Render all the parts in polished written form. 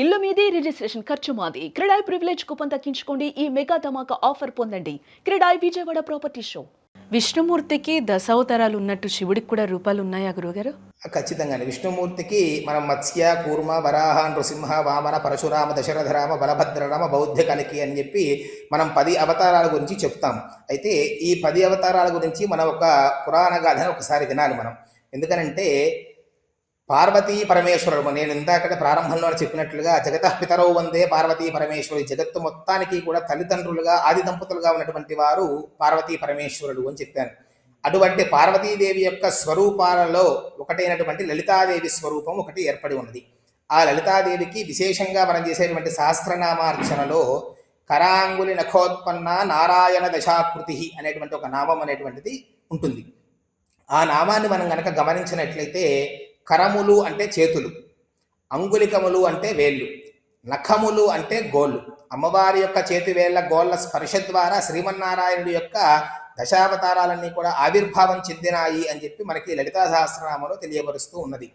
ఇల్లు మీది, రిజిస్ట్రేషన్ ఖర్చు మాది. క్రెడాయ్ ప్రివిలేజ్ కూపన్ దక్కించుకోండి. ఈ మెగా ధమాకా ఆఫర్ పొందండి. CREDAI Vijayawada property show. విష్ణుమూర్తికి దశావతారాలు ఉన్నట్టు శివుడికి కూడా రూపాలు ఉన్నాయా గురువుగారు? ఖచ్చితంగానే విష్ణుమూర్తికి మనం మత్స్య, కూర్మ, వరాహ, నృసింహ, వామన, పరశురామ, దశరథరామ, బలభద్రరామ, బౌద్ధ కలికి అని చెప్పి మనం 10 అవతారాల గురించి చెప్తాం. అయితే ఈ 10 అవతారాల గురించి మనం ఒక పురాణ గాథను ఒకసారి వినాలి మనం. ఎందుకనంటే పార్వతీ పరమేశ్వరుడు, నేను ఇందాక ప్రారంభంలో చెప్పినట్లుగా జగతః పితరౌ వందే పార్వతీ పరమేశ్వరుడు, జగత్తు మొత్తానికి కూడా తల్లిదండ్రులుగా ఆది దంపతులుగా ఉన్నటువంటి వారు పార్వతీ పరమేశ్వరుడు అని చెప్పాను. అటువంటి పార్వతీదేవి యొక్క స్వరూపాలలో ఒకటైనటువంటి లలితాదేవి స్వరూపం ఒకటి ఏర్పడి ఉన్నది. ఆ లలితాదేవికి విశేషంగా మనం చేసేటువంటి సహస్రనామార్చనలో కరాంగులి నఖోత్పన్న నారాయణ దశాకృతి అనేటువంటి ఒక నామం అనేటువంటిది ఉంటుంది. ఆ నామాన్ని మనం కనుక గమనించినట్లయితే కరములు అంటే చేతులు, అంగుళికములు అంటే వేళ్ళు, నఖములు అంటే గోళ్ళు. అమ్మవారి యొక్క చేతి వేళ్ల గోళ్ళ స్పర్శ ద్వారా శ్రీమన్నారాయణుడి యొక్క దశావతారాలన్నీ కూడా ఆవిర్భావం చెందినాయి అని చెప్పి మనకి లలితా సహస్రనామంలో తెలియపరుస్తూ ఉన్నది.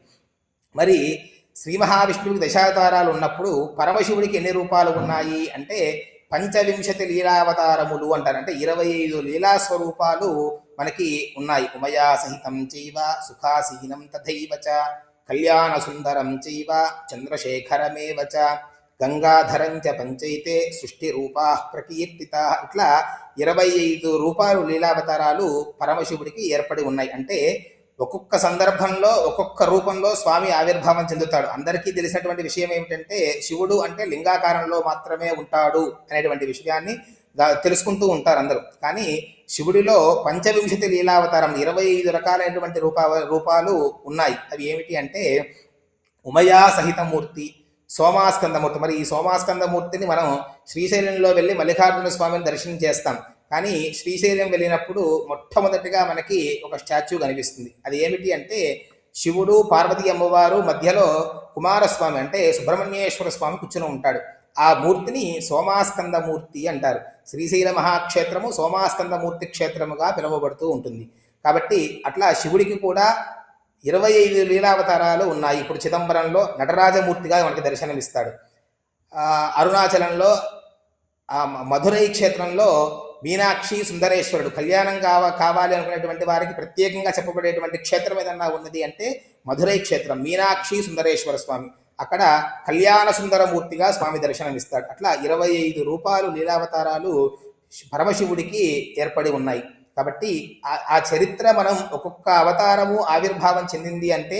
మరి శ్రీ మహావిష్ణువుకి దశావతారాలు ఉన్నప్పుడు పరమశివుడికి ఎన్ని రూపాలు ఉన్నాయి అంటే 25 లీలావతారములు అంటారు. అంటే 25 లీలా స్వరూపాలు మనకి ఉన్నాయి. ఉమయా సహితం చైవ సుఖాసీనం తథైవ చ కళ్యాణ సుందరం చైవ చంద్రశేఖరమేవ చ గంగాధరం చ పంచైతే సృష్టి రూపా ప్రకీర్తిత. ఇట్లా 25 రూపాలు లీలావతారాలు పరమశివుడికి ఏర్పడి ఉన్నాయి. అంటే ఒక్కొక్క సందర్భంలో ఒక్కొక్క రూపంలో స్వామి ఆవిర్భావం చెందుతాడు. అందరికీ తెలిసినటువంటి విషయం ఏమిటంటే శివుడు అంటే లింగాకారంలో మాత్రమే ఉంటాడు అనేటువంటి విషయాన్ని తెలుసుకుంటూ ఉంటారు అందరూ. కానీ శివుడిలో 25 లీలావతారం 25 రకాలైనటువంటి రూపాలు ఉన్నాయి. అవి ఏమిటి అంటే ఉమయా సహితమూర్తి, సోమాస్కందమూర్తి. మరి ఈ సోమాస్కందమూర్తిని మనం శ్రీశైలంలో వెళ్ళి మల్లికార్జున స్వామిని దర్శనం చేస్తాం. కానీ శ్రీశైలం వెళ్ళినప్పుడు మొట్టమొదటిగా మనకి ఒక స్టాచ్యూ కనిపిస్తుంది. అది ఏమిటి అంటే శివుడు, పార్వతీ అమ్మవారు, మధ్యలో కుమారస్వామి అంటే సుబ్రహ్మణ్యేశ్వర స్వామి కూర్చుని ఉంటాడు. ఆ మూర్తిని సోమాస్కందమూర్తి అంటారు. శ్రీశైల మహాక్షేత్రము సోమాస్కందమూర్తి క్షేత్రముగా పిలువబడుతూ ఉంటుంది. కాబట్టి అట్లా శివుడికి కూడా 25 లీలావతారాలు ఉన్నాయి. ఇప్పుడు చిదంబరంలో నటరాజమూర్తిగా మనకి దర్శనమిస్తాడు. అరుణాచలంలో మధురై క్షేత్రంలో మీనాక్షి సుందరేశ్వరుడు, కళ్యాణం కావాలి అనుకునేటువంటి వారికి ప్రత్యేకంగా చెప్పబడేటువంటి క్షేత్రం ఏదన్నా ఉన్నది అంటే మధురై క్షేత్రం, మీనాక్షి సుందరేశ్వర స్వామి. అక్కడ కళ్యాణ సుందరమూర్తిగా స్వామి దర్శనమిస్తాడు. అట్లా 25 రూపాలు లీలావతారాలు పరమశివుడికి ఏర్పడి ఉన్నాయి. కాబట్టి ఆ చరిత్ర మనం ఒక్కొక్క అవతారము ఆవిర్భావం చెందింది అంటే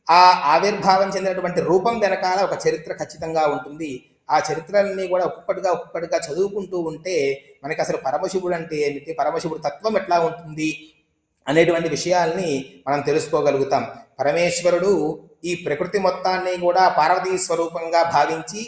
ఆ ఆవిర్భావం చెందినటువంటి రూపం వెనకాల ఒక చరిత్ర ఖచ్చితంగా ఉంటుంది. ఆ చరిత్రలన్నీ కూడా ఒక్కొక్కటిగా చదువుకుంటూ ఉంటే మనకి అసలు పరమశివుడు అంటే ఏమిటి, పరమశివుడు తత్వం ఎట్లా ఉంటుంది అనేటువంటి విషయాల్ని మనం తెలుసుకోగలుగుతాం. పరమేశ్వరుడు ఈ ప్రకృతి మొత్తాన్ని కూడా పార్వతీ స్వరూపంగా భావించి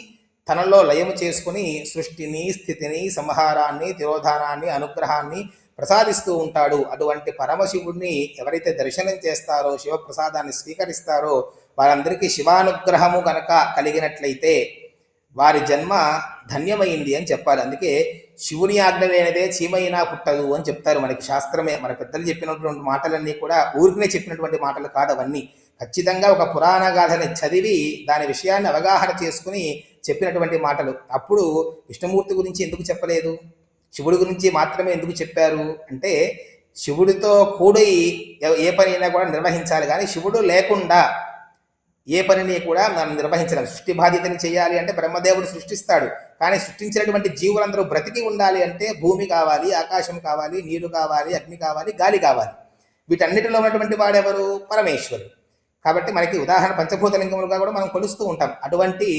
తనలో లయము చేసుకుని సృష్టిని, స్థితిని, సంహారాన్ని, తిరోధానాన్ని, అనుగ్రహాన్ని ప్రసాదిస్తూ ఉంటాడు. అటువంటి పరమశివుడిని ఎవరైతే దర్శనం చేస్తారో, శివప్రసాదాన్ని స్వీకరిస్తారో వారందరికీ శివానుగ్రహము కనుక కలిగినట్లయితే వారి జన్మ ధన్యమైంది అని చెప్పాలి. అందుకే శివుని ఆజ్ఞ లేనిదే చీమైనా పుట్టదు అని చెప్తారు మనకి శాస్త్రమే. మన పెద్దలు చెప్పినటువంటి మాటలన్నీ కూడా ఊరికనే చెప్పినటువంటి మాటలు కాదు అవన్నీ. ఖచ్చితంగా ఒక పురాణ గాథని చదివి దాని విషయాన్ని అవగాహన చేసుకుని చెప్పినటువంటి మాటలు. అప్పుడు విష్ణుమూర్తి గురించి ఎందుకు చెప్పలేదు, శివుడి గురించి మాత్రమే ఎందుకు చెప్పారు అంటే శివుడితో కూడి ఏ పనైనా కూడా నిర్వహించాలి. కానీ శివుడు లేకుండా ఏ పనిని కూడా మనం నిర్వహించలేం. సృష్టి బాధ్యతని చేయాలి అంటే బ్రహ్మదేవుడు సృష్టిస్తాడు. కానీ సృష్టించినటువంటి జీవులందరూ బ్రతికి ఉండాలి అంటే భూమి కావాలి, ఆకాశం కావాలి, నీరు కావాలి, అగ్ని కావాలి, గాలి కావాలి. వీటన్నిటిలో ఉన్నటువంటి వాడెవరు? పరమేశ్వరుడు. కాబట్టి మనకి ఉదాహరణ పంచభూతలింగములుగా కూడా మనం కొలుస్తూ ఉంటాం. అటువంటి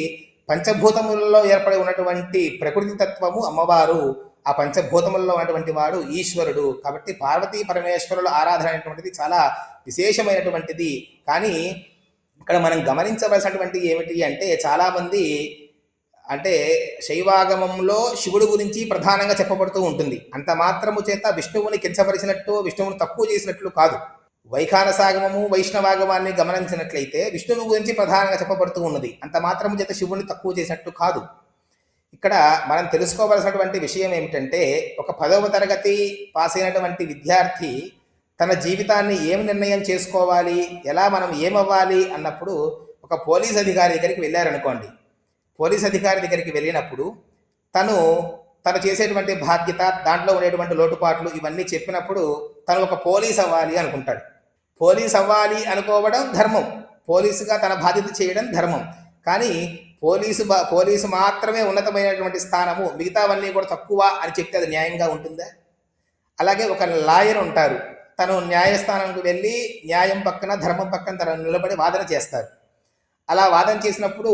పంచభూతములలో ఏర్పడి ఉన్నటువంటి ప్రకృతి తత్వము అమ్మవారు, ఆ పంచభూతములలో ఉన్నటువంటి వాడు ఈశ్వరుడు. కాబట్టి పార్వతీ పరమేశ్వరుల ఆరాధన అనేటువంటిది చాలా విశేషమైనటువంటిది. కానీ ఇక్కడ మనం గమనించవలసినటువంటి ఏమిటి అంటే చాలామంది అంటే శైవాగమంలో శివుడు గురించి ప్రధానంగా చెప్పబడుతూ ఉంటుంది. అంత మాత్రము చేత విష్ణువుని కించపరిచినట్టు, విష్ణువుని తక్కువ చేసినట్లు కాదు. వైఖానసాగమము, వైష్ణవాగమాన్ని గమనించినట్లయితే విష్ణువు గురించి ప్రధానంగా చెప్పబడుతూ ఉన్నది. అంత మాత్రము చేత శివుని తక్కువ చేసినట్టు కాదు. ఇక్కడ మనం తెలుసుకోవలసినటువంటి విషయం ఏమిటంటే ఒక 10వ తరగతి పాస్ అయినటువంటి విద్యార్థి తన జీవితాన్ని ఏం నిర్ణయం చేసుకోవాలి, ఎలా మనం ఏమవ్వాలి అన్నప్పుడు ఒక పోలీస్ అధికారి దగ్గరికి వెళ్ళారనుకోండి. పోలీస్ అధికారి దగ్గరికి వెళ్ళినప్పుడు తను చేసేటువంటి బాధ్యత, దాంట్లో ఉండేటువంటి లోటుపాట్లు ఇవన్నీ చెప్పినప్పుడు తను ఒక పోలీస్ అవ్వాలి అనుకుంటాడు. పోలీస్ అవ్వాలి అనుకోవడం ధర్మం, పోలీసుగా తన బాధ్యత చేయడం ధర్మం. కానీ పోలీసు మాత్రమే ఉన్నతమైనటువంటి స్థానము, మిగతావన్నీ కూడా తక్కువ అని చెప్తే అది న్యాయంగా ఉంటుందా? అలాగే ఒక లాయర్ ఉంటారు, తను న్యాయస్థానానికి వెళ్ళి న్యాయం పక్కన ధర్మం పక్కన తను నిలబడి వాదన చేస్తారు. అలా వాదన చేసినప్పుడు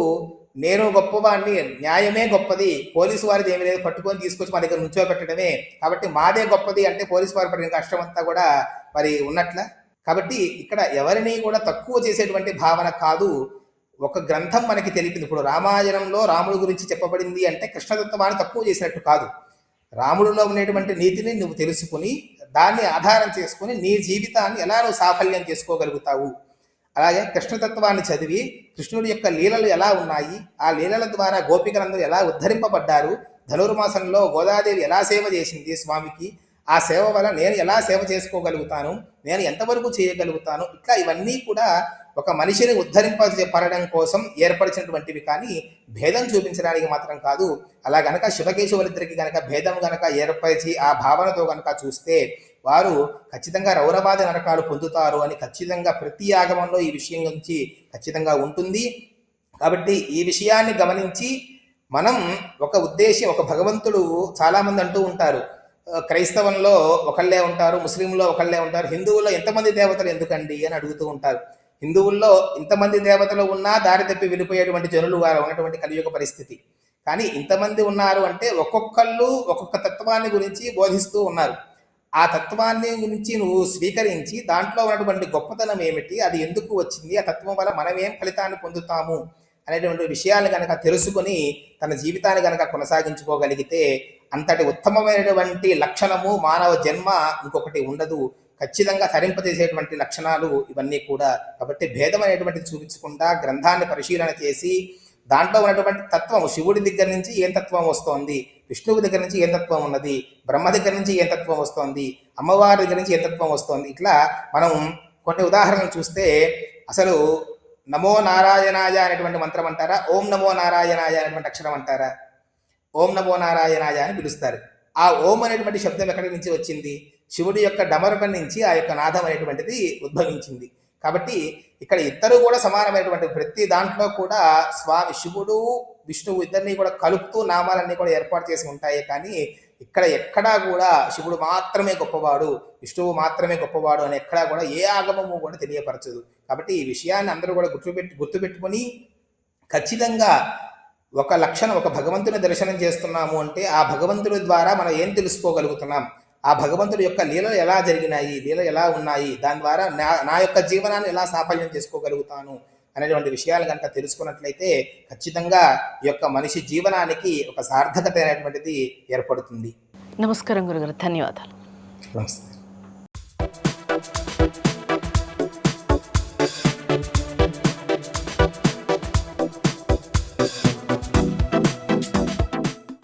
నేను గొప్పవాడిని, న్యాయమే గొప్పది, పోలీసు వారిది ఏమి లేదు, పట్టుకొని తీసుకొచ్చి మా దగ్గర నుంచోబెట్టడమే, కాబట్టి మాదే గొప్పది అంటే పోలీసు వారి పడిన కష్టం అంతా కూడా మరి ఉన్నట్ల. కాబట్టి ఇక్కడ ఎవరిని కూడా తక్కువ చేసేటువంటి భావన కాదు. ఒక గ్రంథం మనకి తెలిపింది. ఇప్పుడు రామాయణంలో రాముడి గురించి చెప్పబడింది అంటే కృష్ణతత్వాన్ని తక్కువ చేసినట్టు కాదు. రాముడిలో ఉండేటువంటి నీతిని నువ్వు తెలుసుకుని దాన్ని ఆధారం చేసుకుని నీ జీవితాన్ని ఎలా నువ్వు సాఫల్యం చేసుకోగలుగుతావు. అలాగే కృష్ణతత్వాన్ని చదివి కృష్ణుడి యొక్క లీలలు ఎలా ఉన్నాయి, ఆ లీలల ద్వారా గోపికలందరూ ఎలా ఉద్ధరింపబడ్డారు, ధనుర్మాసంలో గోదాదేవి ఎలా సేవ చేసింది స్వామికి, ఆ సేవ వల్ల నేను ఎలా సేవ చేసుకోగలుగుతాను, నేను ఎంతవరకు చేయగలుగుతాను, ఇట్లా ఇవన్నీ కూడా ఒక మనిషిని ఉద్ధరింపజేపడడం కోసం ఏర్పరిచినటువంటివి, కానీ భేదం చూపించడానికి మాత్రం కాదు. అలా గనక శివకేశవులిద్దరికి గనక భేదం గనక ఏర్పరిచి ఆ భావనతో గనక చూస్తే వారు ఖచ్చితంగా రౌరవాద నరకాలు పొందుతారు అని ఖచ్చితంగా ప్రతి ఆగమంలో ఈ విషయం గురించి ఖచ్చితంగా ఉంటుంది. కాబట్టి ఈ విషయాన్ని గమనించి మనం ఒక ఉద్దేశం, ఒక భగవంతుడు చాలామంది అంటూ ఉంటారు, క్రైస్తవంలో ఒకళ్ళే ఉంటారు, ముస్లింలో ఒకళ్ళే ఉంటారు, హిందువుల్లో ఎంతమంది దేవతలు ఎందుకండి అని అడుగుతూ ఉంటారు. హిందువుల్లో ఇంతమంది దేవతలు ఉన్నా దారి తప్పి వెళ్ళిపోయేటువంటి జనులు వారు ఉన్నటువంటి కలియుగ పరిస్థితి. కానీ ఇంతమంది ఉన్నారు అంటే ఒక్కొక్కళ్ళు ఒక్కొక్క తత్వాన్ని గురించి బోధిస్తూ ఉన్నారు. ఆ తత్వాన్ని గురించి నువ్వు స్వీకరించి దాంట్లో ఉన్నటువంటి గొప్పతనం ఏమిటి, అది ఎందుకు వచ్చింది, ఆ తత్వం వల్ల మనం ఏం ఫలితాన్ని పొందుతాము అనేటువంటి విషయాలు కనుక తెలుసుకొని తన జీవితాన్ని కనుక కొనసాగించుకోగలిగితే అంతటి ఉత్తమమైనటువంటి లక్షణము మానవ జన్మ ఇంకొకటి ఉండదు. ఖచ్చితంగా తరింపజేసేటువంటి లక్షణాలు ఇవన్నీ కూడా. కాబట్టి భేదం అనేటువంటిది చూపించకుండా గ్రంథాన్ని పరిశీలన చేసి దాంట్లో ఉన్నటువంటి తత్వం, శివుడి దగ్గర నుంచి ఏం తత్వం వస్తోంది, విష్ణువు దగ్గర నుంచి ఏం తత్వం ఉన్నది, బ్రహ్మ దగ్గర నుంచి ఏం తత్వం వస్తోంది, అమ్మవారి దగ్గర నుంచి ఏం తత్వం వస్తోంది, ఇట్లా మనం కొన్ని ఉదాహరణలు చూస్తే అసలు నమో నారాయణాయ అనేటువంటి మంత్రం అంటారా, ఓం నమో నారాయణాయ అనేటువంటి అక్షరం అంటారా? ఓం నమో నారాయణాయ అని పిలుస్తారు. ఆ ఓం అనేటువంటి శబ్దం ఎక్కడి నుంచి వచ్చింది? శివుడి యొక్క డమరుకం నుంచి ఆ యొక్క నాదం అనేటువంటిది ఉద్భవించింది. కాబట్టి ఇక్కడ ఇద్దరు కూడా సమానమైనటువంటి ప్రతి దాంట్లో కూడా స్వామి శివుడు విష్ణువు ఇద్దరిని కూడా కలుపుతూ నామాలన్నీ కూడా ఏర్పాటు చేసి ఉంటాయి. కానీ ఇక్కడ ఎక్కడా కూడా శివుడు మాత్రమే గొప్పవాడు, విష్ణువు మాత్రమే గొప్పవాడు అని ఎక్కడా కూడా ఏ ఆగమము కూడా తెలియపరచదు. కాబట్టి ఈ విషయాన్ని అందరూ కూడా గుర్తుపెట్టుకుని ఖచ్చితంగా ఒక లక్షణం, ఒక భగవంతుని దర్శనం చేస్తున్నాము అంటే ఆ భగవంతుడి ద్వారా మనం ఏం తెలుసుకోగలుగుతున్నాం, ఆ భగవంతుడి యొక్క లీలలు ఎలా జరిగినాయి, లీలలు ఎలా ఉన్నాయి, దాని ద్వారా నా యొక్క జీవనాన్ని ఎలా సాఫల్యం చేసుకోగలుగుతాను అనేటువంటి విషయాలు కనుక తెలుసుకున్నట్లయితే ఖచ్చితంగా ఈ యొక్క మనిషి జీవనానికి ఒక సార్థకత అనేటువంటిది ఏర్పడుతుంది. నమస్కారం గురుగారు, ధన్యవాదాలు. నమస్తే.